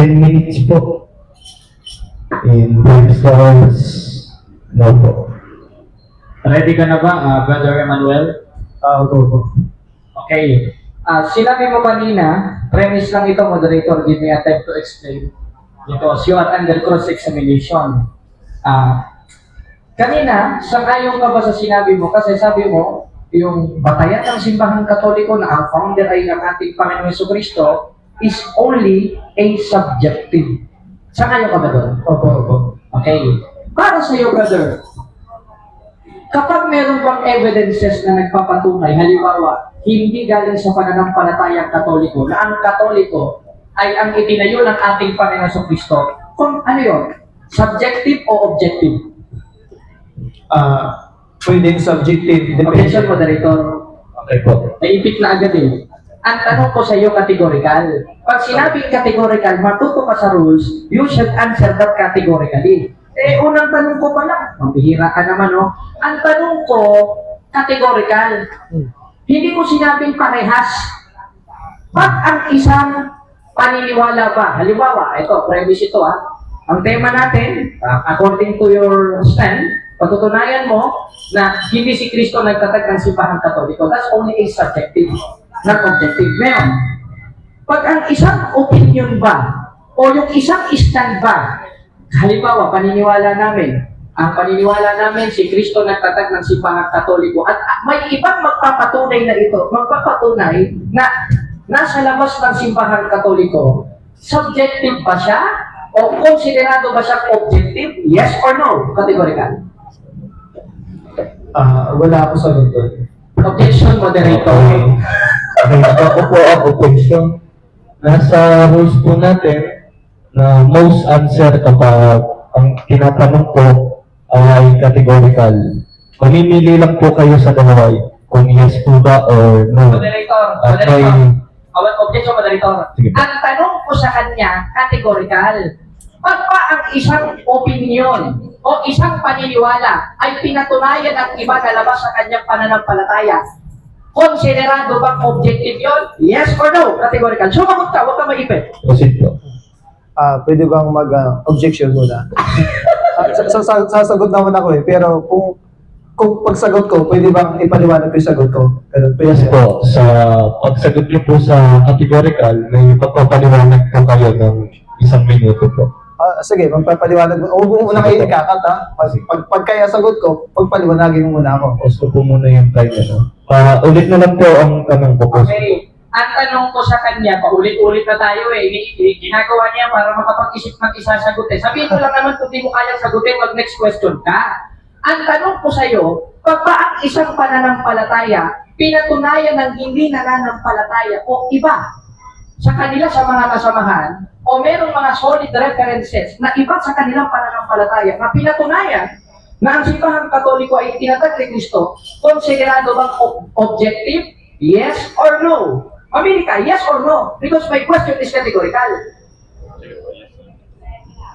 10 minutes po. In 5 stars, no po. Ready ka na ba, Brother Emmanuel? Opo. Okay. Sinabi mo kanina, premise lang ito, moderator, give me a time to explain. Because you are under cross-examination. Kanina, sang-ayon ka ba sa sinabi mo? Kasi sabi mo, yung batayan ng simbahan katoliko na ang founder ay ang ating Panginoon Jesucristo is only a subjective. Sang-ayon ka ba doon? Opo. Okay. Para sa iyo, brother, kapag meron bang evidences na nagpapatunay, halimbawa, hindi galing sa pananampalatayang katoliko, na ang katoliko ay ang itinayo ng ating Panginoon Jesucristo, kung ano yun? Subjective o objective? Pwedeng subjective. Objection, moderator. Okay po. Naipit na agad eh. Ang tanong ko sa iyo, categorical. Pag sinabing categorical, matuto ka sa rules, you should answer that categorically. Unang tanong ko pa lang, mambihira ka naman, no? Ang tanong ko, categorical. Hindi ko sinabing parehas. Pag ang isang paniniwala ba, halimbawa, ito, premise ito ang tema natin, according to your stand, patutunayan mo na hindi si Kristo nagtatag ng simbahan katoliko. That's only a subjective, not objective. Ngayon, pag ang isang opinion ba, o yung isang stand ba, halimbawa, ang paniniwala namin si Kristo nagtatag ng simbahan katoliko at may ibang magpapatunay na nasa labas ng simbahan katoliko, subjective ba siya? O konsiderado ba siya objective? Yes or no? Categorical. Wala ako sagot doon. Objection, moderator. Okay, ako po ang objection. Nasa rules po natin na most answer kapag ang tinatanong po ay categorical. Mamimili lang po kayo sa dalawa kung yes po ba or no. Moderator. Objection, moderator. Sige. Ang tanong ko sa kanya, categorical. Pag pa ang isang opinion o isang paniniwala ay pinatunayan ng iba na labas sa kanyang pananampalataya, konsiderado bang objective yun? Yes or no? Categorical. Sumagot ka, huwag ka maipit. Proceed po. Pwede bang mag-objection muna? Sasagot naman ako pero kung pagsagot ko, pwede bang ipaliwanag ko yung sagot ko? Yes po, sa pagsagot niyo po sa categorical, may pagpapaliwanag po kayo ng 1 minuto po. Sige, magpapaliwanag mo. Huwag mo muna kayo ikakat Pag kaya sagot ko, pagpaliwanagin mo muna ako. Gusto po muna yung time ulit na lang po ang tanong ko po. Okay. Ang tanong ko sa kanya, paulit-ulit na tayo ginagawa niya para makapag-isip ng isasagot Sabihin ko lang naman kung di mo kaya sagutin, mag-next question ka. Ang tanong ko sa iyo, pag ba ang isang pananampalataya, pinatunayan ng hindi nananampalataya o iba sa kanila sa mga kasamahan, o merong mga solid references na iba sa kanilang pananampalataya na pinatunayan na ang simbahan katoliko ay itinatag ni Kristo, konsiderado bang objective? Yes or no? Mamili ka, yes or no? Because my question is categorical.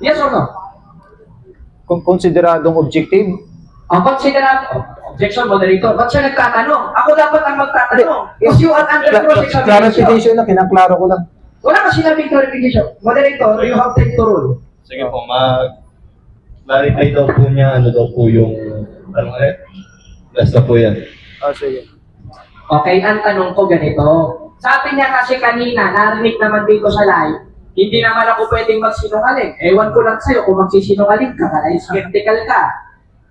Yes or no? Kung konsideradong objective, Ang objection, moderator. Ba't siya nagtatanong? Ako dapat ang magtatanong. Because you are under cross-examination. clarification lang, kinaklaro ko lang. Wala ka sinabing clarification. Moderator, you have take to rule. Sige po, mag-clarify daw po niya ano daw po yung ulit. Basta po yan. Sige. Okay, ang tanong ko ganito. Sabi niya kasi kanina, narinig naman dito sa live, hindi naman ako pwedeng magsinungaling. Ewan ko lang sa'yo kung magsisinungaling ka, kaya skeptical ka.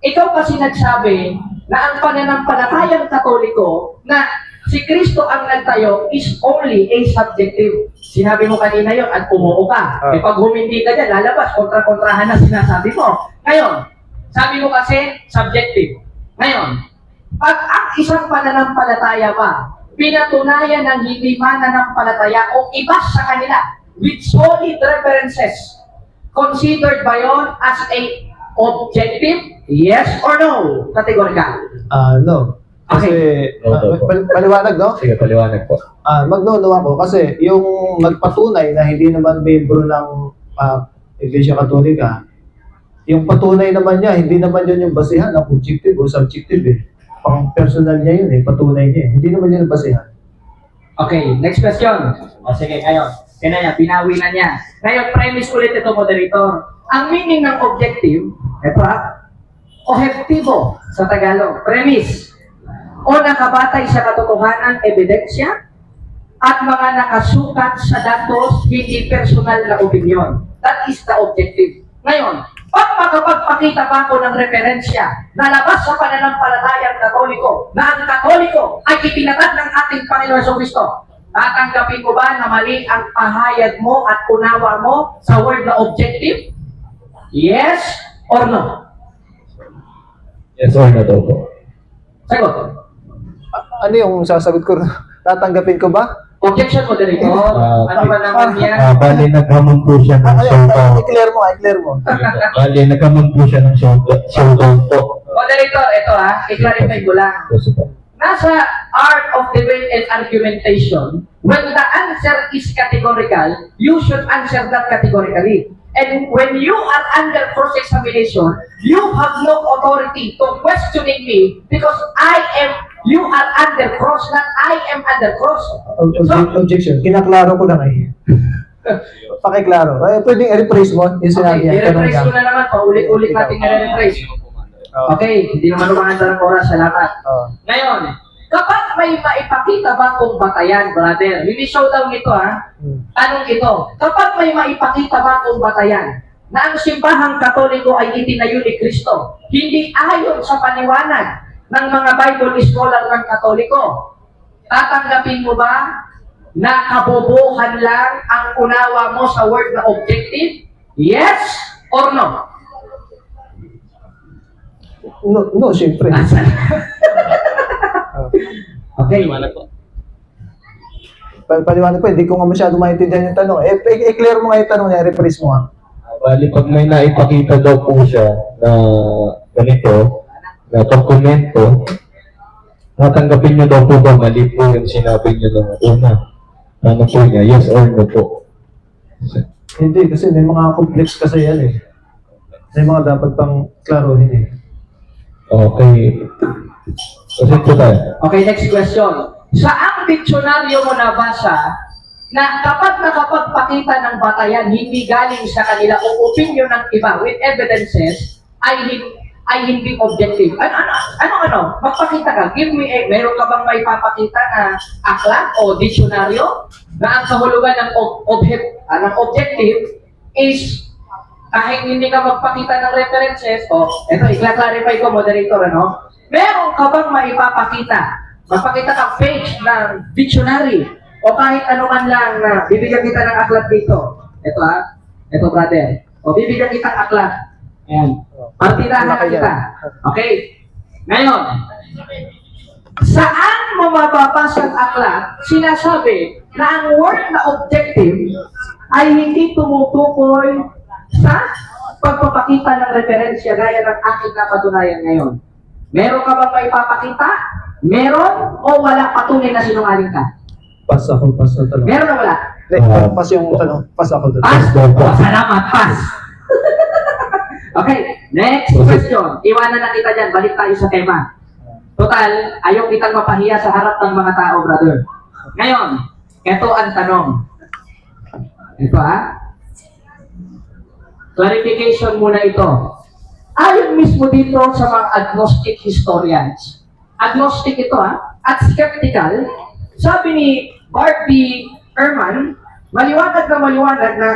Ikaw kasi nagsabi na ang pananampalatayang katoliko na si Kristo ang nagtayo is only a subjective. Sinabi mo kanina yon at umuo ka. Pag humindi ka dyan, lalabas, kontra-kontrahan na sinasabi mo. Ngayon, sabi mo kasi subjective. Ngayon, pag ang isang pananampalataya ba, pinatunayan ng hindi mananampalataya o iba sa kanila with solid references, considered ba yon as a objective? Yes or no? Categorical. No. Kasi, Okay. paliwanag, no? Sige, paliwanag po. Magno-no ako kasi yung magpatunay na hindi naman membro ng Iglesia Katolika, yung patunay naman niya, hindi naman yun yung basihan ng objective o subjective Pang personal niya yun patunay niya Hindi naman yun yung basihan. Okay, next question. O sige, ngayon. Kaya niya, binawi na niya. Ngayon, premise ulit ito, moderator. Ang meaning ng objective, ito objektibo sa Tagalog. Premise. O nakabatay sa katotohanan, ebidensya, at mga nakasukat sa datos, hindi personal na opinion. That is the objective. Ngayon, pag makapagpakita ba ako ng referensya na labas sa pananampalatayang Katoliko, na ang Katoliko ay itinatag ng ating Panginoon Jesucristo, tatanggapin ko ba na mali ang pahayag mo at unawa mo sa word na objective? Yes or no? Yes or no daw po? Sagot. Ano yung sasagot ko? Tatanggapin ko ba? Objection, moderator. Ano ba naman yan? Bali, naghamon po siya ng showdown. I-clear mo. Bali, naghamon po siya ng showdown po. Moderator, ito i-clarify ko lang. Yes po. Nasa art of debate and argumentation, when the answer is categorical, you should answer that categorically. And when you are under cross-examination, you have no authority to questioning me because you are under cross, not I am under cross. Objection. Kinaklaro ko lang Pakiklaro. Pwedeng i-rephrase mo yung sinabi Okay, niya. i-rephrase ko na naman. Paulit-ulit natin i-rephrase. Okay, hindi naman umaandar ng oras. Salamat. Ngayon, kapag may maipakita ba kung batayan, brother? Hindi showdown ito, Tanong ito. Kapag may maipakita ba kung batayan na ang simbahang Katoliko ay itinayo ni Kristo, hindi ayon sa paniwanag ng mga Bible scholar ng Katoliko, tatanggapin mo ba na kabobohan lang ang unawa mo sa word na objective? Yes or no? No, syempre. Okay. Paliwanag po, hindi ko nga masyado maintindihan yung tanong. I-clear mo nga yung tanong niya, rephrase mo Bali, pag may naipakita daw po siya na ganito, na dokumento, natanggapin niyo daw po ba mali po yung sinabi niyo ng una? Ano po niya? Yes or no po? Hindi, kasi may mga complex kasi yan May mga dapat pang klaruhin Okay. Kasi po tayo. Okay, next question. Saang diksyonaryo mo nabasa na kapag nakapagpakita ng batayan hindi galing sa kanila o opinion ng iba with evidences ay hindi objective? Ano? Magpakita ka. Give me meron ka bang may papakita na aklat o diksyonaryo na ang kahulugan ng objective is kahit hindi ka magpakita ng references, ito, i-clarify ko, moderator, meron ka bang maipapakita? Magpakita ka page ng dictionary o kahit ano man lang na bibigyan kita ng aklat dito. Ito ito brother. O bibigyan kita ng aklat. Ayan. Partidahan na kita. Okay. Ngayon, saan mo mababasa ang aklat, sinasabi na ang word na objective ay hindi tumutukoy sa pagpapakita ng referensya gaya ng aking napatunayan ngayon. Meron ka bang maipapakita? Meron o wala patunay na sinungaling ka? Pass na talaga. Meron o wala? Pass yung tanong. Pass ako doon. Pass? Salamat, pass. Okay, next question. Iwanan na kita dyan. Balik tayo sa tema. Total, ayaw kitang mapahiya sa harap ng mga tao, brother. Ngayon, ito ang tanong. Ito clarification muna ito. Ayon mismo dito sa mga agnostic historians. Agnostic ito at skeptical. Sabi ni Barbie Ehrman, maliwanag na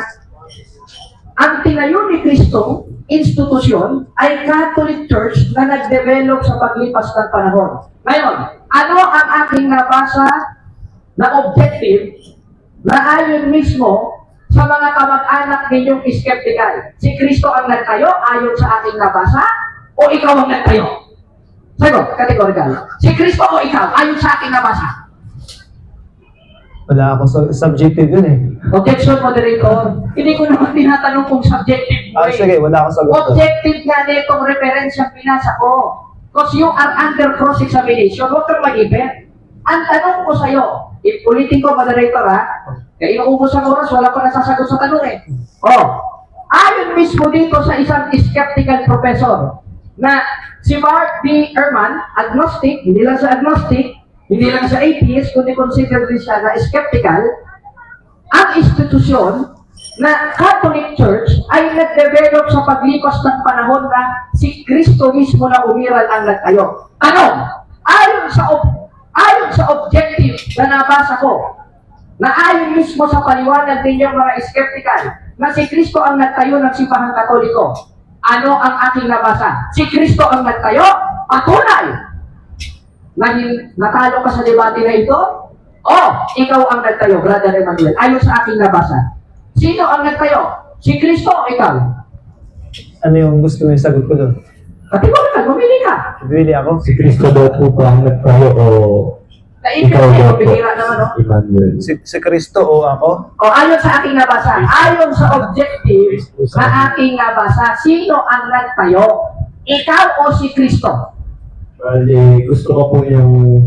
ang tinayo ni Kristo, institusyon, ay Catholic Church na nag-develop sa paglipas ng panahon. Ngayon, ano ang aking nabasa na objective na ayon mismo sa mga kamag-anak ninyong skeptical? Si Kristo ang nagtayo ayon sa aking nabasa o ikaw ang nagtayo? Sagot, categorical. Si Kristo o ikaw ayon sa aking nabasa? Wala ako subjective yun Objection, moderator. Hindi ko naman tinatanong kung subjective mo Sige, wala akong sagot doon. Objective nga nitong referensya pinasa ko. Because you are under cross-examination, huwag kang mag-ibet. Ang tanong ko sa'yo, ulitin ko, moderator kaya inuubos ang oras, wala pa nasasagot sa tanong ayon mismo dito sa isang skeptical professor na si Mark B. Ehrman, agnostic, hindi lang sa agnostic, hindi lang sa atheist, kundi consider din siya na skeptical, ang institusyon na Catholic Church ay nag-develop sa paglipas ng panahon na si Kristo mismo na umiral ang nagtayo. Ano? Ayon sa objective na nabasa ko, na ayon mismo sa paliwanag ninyong mga skeptical, na si Kristo ang nagtayo ng simbahang Katoliko. Ano ang aking nabasa? Si Kristo ang nagtayo? Patunay! Natalo ka sa debate na ito? Ikaw ang nagtayo, Brother Emmanuel. Ayon sa aking nabasa. Sino ang nagtayo? Si Kristo o ikaw? Ano yung gusto mo yung sagot ko doon? Kategorikal, mamili ka. Bibili ako. Si Kristo daw po ba ang nagtayo o Naipit ikaw kayo, daw po, bihira naman, no? Emmanuel? Si Kristo o ako? Ayon sa aking nabasa, ayon sa objective na aking nabasa, sino ang nagtayo? Ikaw o si Kristo? Bali, gusto ko po yung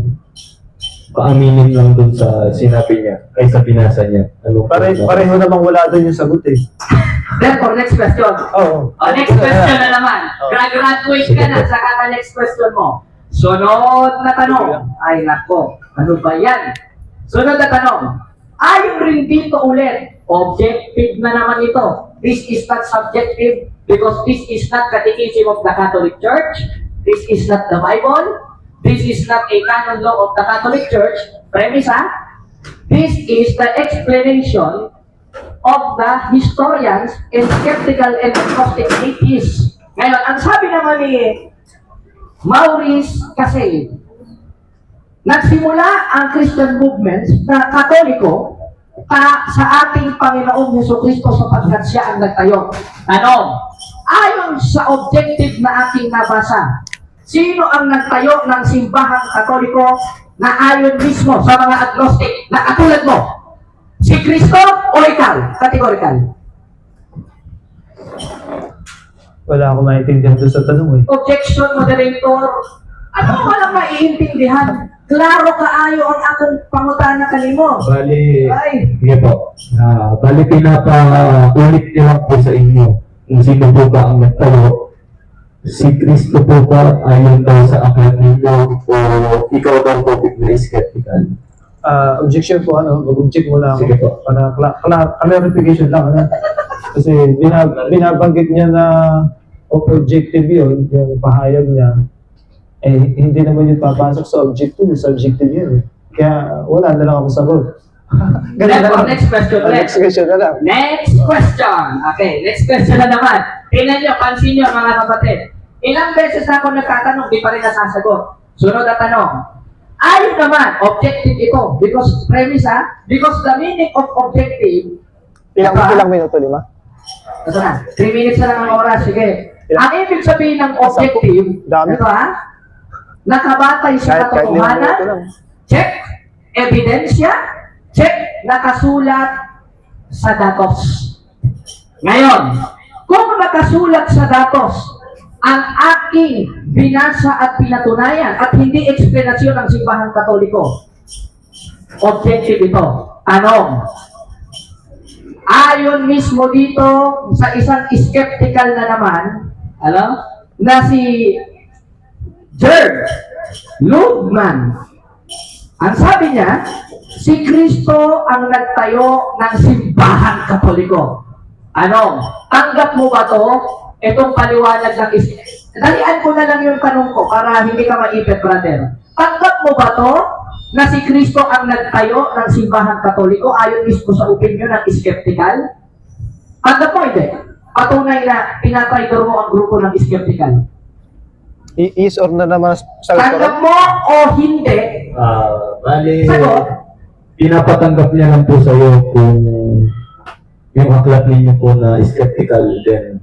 paaminin lang dun sa sinabi niya, kaysa binasa niya. Pareho namang wala doon yung sagot eh. Therefore, next question. Oo. Next question na naman. Graduate ka na, saka ka next question mo. Sunod na tanong. Ay, nako. Ano ba yan? Sunod na tanong. Ayon rin dito ulit, objective na naman ito. This is not subjective because this is not Catechism of the Catholic Church. This is not the Bible. This is not a canon law of the Catholic Church. Premise, ha? This is the explanation of the historians and skeptical and agnostic atheists. Ngayon, ang sabi naman ni Maurice Casey, nagsimula ang Christian movement na Katoliko sa ating Panginoong Jesucristo sapagkat siya ang nagtayo. Tanong, ayon sa objective na aking nabasa, sino ang nagtayo ng simbahang Katoliko na ayon mismo sa mga agnostic na katulad mo? Si Kristo o ikaw? Categorical. Wala akong maintindihan doon sa tanong eh. Objection, moderator. Ano walang maiintindihan? Klaro kaayo ang akong pangutana kanimo. Bali, Ay. sige po. Bali, pinapa-ulit niyo lang po sa inyo kung sino po ba ang nagtayo. Si Kristo po ba ayon daw sa aklat ninyo o ikaw daw po na skeptical? Objection po, mag-object mo lang. Sige po. Para clarification lang. Kasi binabanggit niya na objective yun, yung pahayag niya. Hindi naman yun papasok sa objective, subjective yun eh. Kaya wala na lang ako sagot. Therefore, next question. Next question na lang. Next question. Okay, next question na naman. Tingnan nyo, pansin nyo mga kapatid. Ilang beses na ako nagtatanong, di pa rin nasasagot. Sunod na tanong. Ayun naman, objective ito. Because, premise because the meaning of objective, Ilang minuto, 5? ito na, 3 minutes na lang ang oras, sige. Ang ibig sabihin ng objective, Dami. ito nakabatay sa Kahit 5 minuto lang. katotohanan, check, ebidensya, check, nakasulat sa datos. Ngayon, kung nakasulat sa datos, ang aking binasa at pinatunayan at hindi eksplanasyon ng simbahang Katoliko, objective ito. Tanong, ayon mismo dito sa isang skeptical na naman, na si Gerd Lugman, ang sabi niya, si Kristo ang nagtayo ng simbahang Katoliko. Tanggap mo ba to? Itong paliwanag ng dalian ko na lang yung tanong ko para hindi ka maipit, brother. Tanggap mo ba to na si Kristo ang nagtayo ng simbahang Katoliko ayon mismo sa opinion ng skeptical? Tanggap mo, hindi? Patunay na pinatraidor mo ang grupo ng skeptical. Is or na naman sagot ko? Tanggap mo o hindi? Bali, Sagot? pinapatanggap niya lang po sa iyo kung yung aklat ninyo po na skeptical din.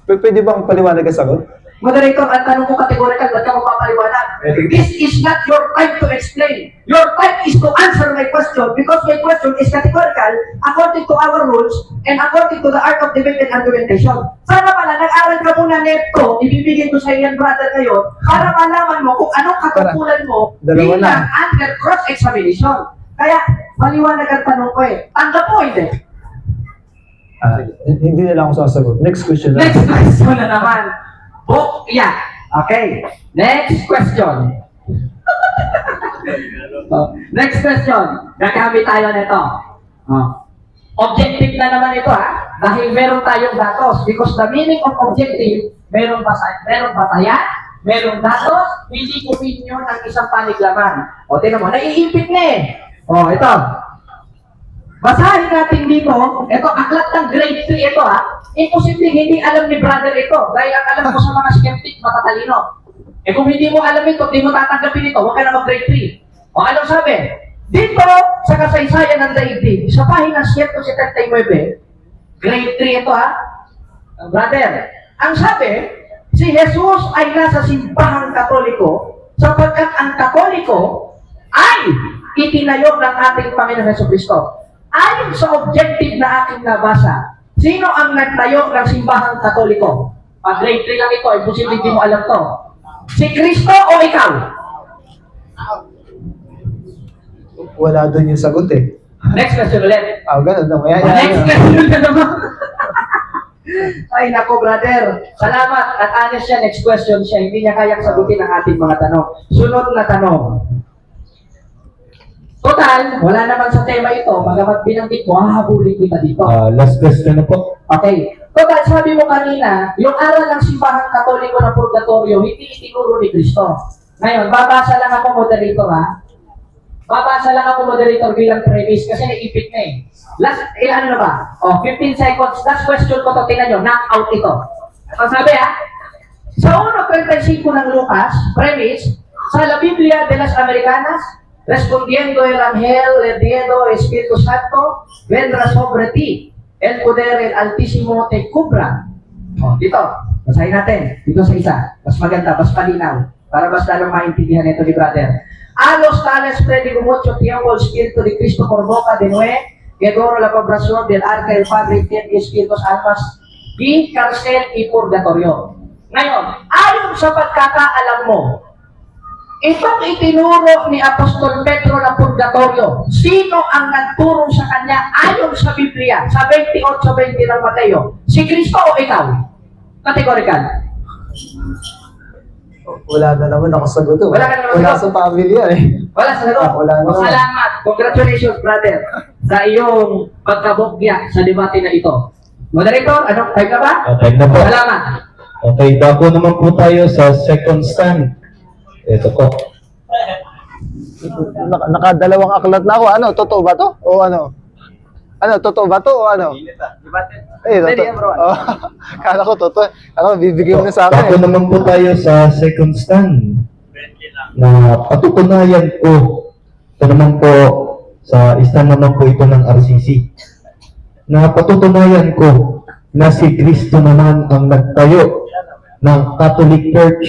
Pwede bang paliwanag ang sagot? Moderator, ang tanong ko categorical, ba't ka magpapaliwanag? This is not your time to explain. Your time is to answer my question because my question is categorical according to our rules and according to the art of debate and argumentation. Sana pala, nag-aral ka muna neto, ibibigay ko sa iyo yan, brother, ngayon, para malaman mo kung anong katutulan mo Dalawa na. bilang under cross-examination. Kaya, maliwanag ang tanong ko eh. Tanggap mo, hindi? Hindi na lang ako sasagot. Next question na. Next question na naman. Yeah. Okay. Next question. Next question. Gagamit tayo nito. Objective na naman ito dahil meron tayong datos. Because the meaning of objective, meron batayan, merong datos, hindi opinion ang isang paniglaman. O, tinan mo, naiipit na O, ito. Basahin natin dito, ito, aklat ng grade 3 ito Imposible hindi alam ni brother ito. Dahil ang alam ko sa mga skeptic, matatalino. Kung hindi mo alam ito, hindi mo tatanggapin ito, huwag ka na mag-grade 3. O, anong sabi? Dito, sa kasaysayan ng daigdig, sa pahina 179, grade 3 ito brother, ang sabi, si Jesus ay nasa simbahang Katoliko sapagkat ang Katoliko ay itinayo ng ating Panginoon Jesucristo. Ayon sa objective na aking nabasa, sino ang nagtayo ng simbahang Katoliko? Grade 3 lang ito, imposible hindi mo alam to. Si Kristo o ikaw? Wala doon yung sagot eh. Next question ulit. Ganun na. Next question na naman. Ay, nako, brother. Salamat. At honest siya, next question siya. Hindi niya kayang sagutin ang ating mga tanong. Sunod na tanong. Total, wala naman sa tema ito. Magamat binanggit mo, hahabulin kita dito. Last question na po. Okay. Total, sabi mo kanina, yung aral ng simbahang Katoliko ng purgatorio, hindi itinuro ni Kristo. Ngayon, babasa lang ako, moderator Babasa lang ako, moderator, bilang premise kasi naipit na Last, ano na ba? 15 seconds. Last question ko to, tingnan nyo, knock out ito. Ang sabi sa 1.35 ng Lucas, premise, sa la Biblia de las Americanas, respondiendo el ángel le dijo Espíritu Santo, vendrá sobre ti, el poder el Altísimo te cubra. Dito, basahin natin. Dito sa isa. Mas maganda, mas palinaw. Para mas lalong maintindihan ito ni brother. A los tales predigo mucho tiempo el Espíritu de Cristo por boca de Noé, que adoro la población del arca del Padre y Espíritus almas, y cárcel y purgatorio. Ngayon, ayon sa pagkakaalam mo, itong itinuro ni Apostol Pedro ng purgatorio, sino ang nagturo sa kanya ayon sa Biblia, sa 28:20 ng Mateo? Si Kristo o ikaw? Categorical. Wala na naman ako sagot. Wala ka naman Wala sagot. sa pamilya eh. Wala sa sagot. Wala naman. Salamat. Congratulations, brother, sa iyong pagkabugya sa debate na ito. Moderator, anong time ka ba? Time na po. Salamat. Okay, dako naman po tayo sa second stand. Ito po. Nakadalawang aklat na ako. Ano? Totoo ba to? O ano? Ano? Totoo ba to? O ano? Pwede yan, bro. Kala ko totoo. Kala ko bibigyan mo na sa akin. Dako naman po tayo sa second stand. Na patutunayan ko. Ito naman po, sa stand naman po ito ng RCC. Na patutunayan ko na si Kristo naman ang nagtayo ng Catholic Church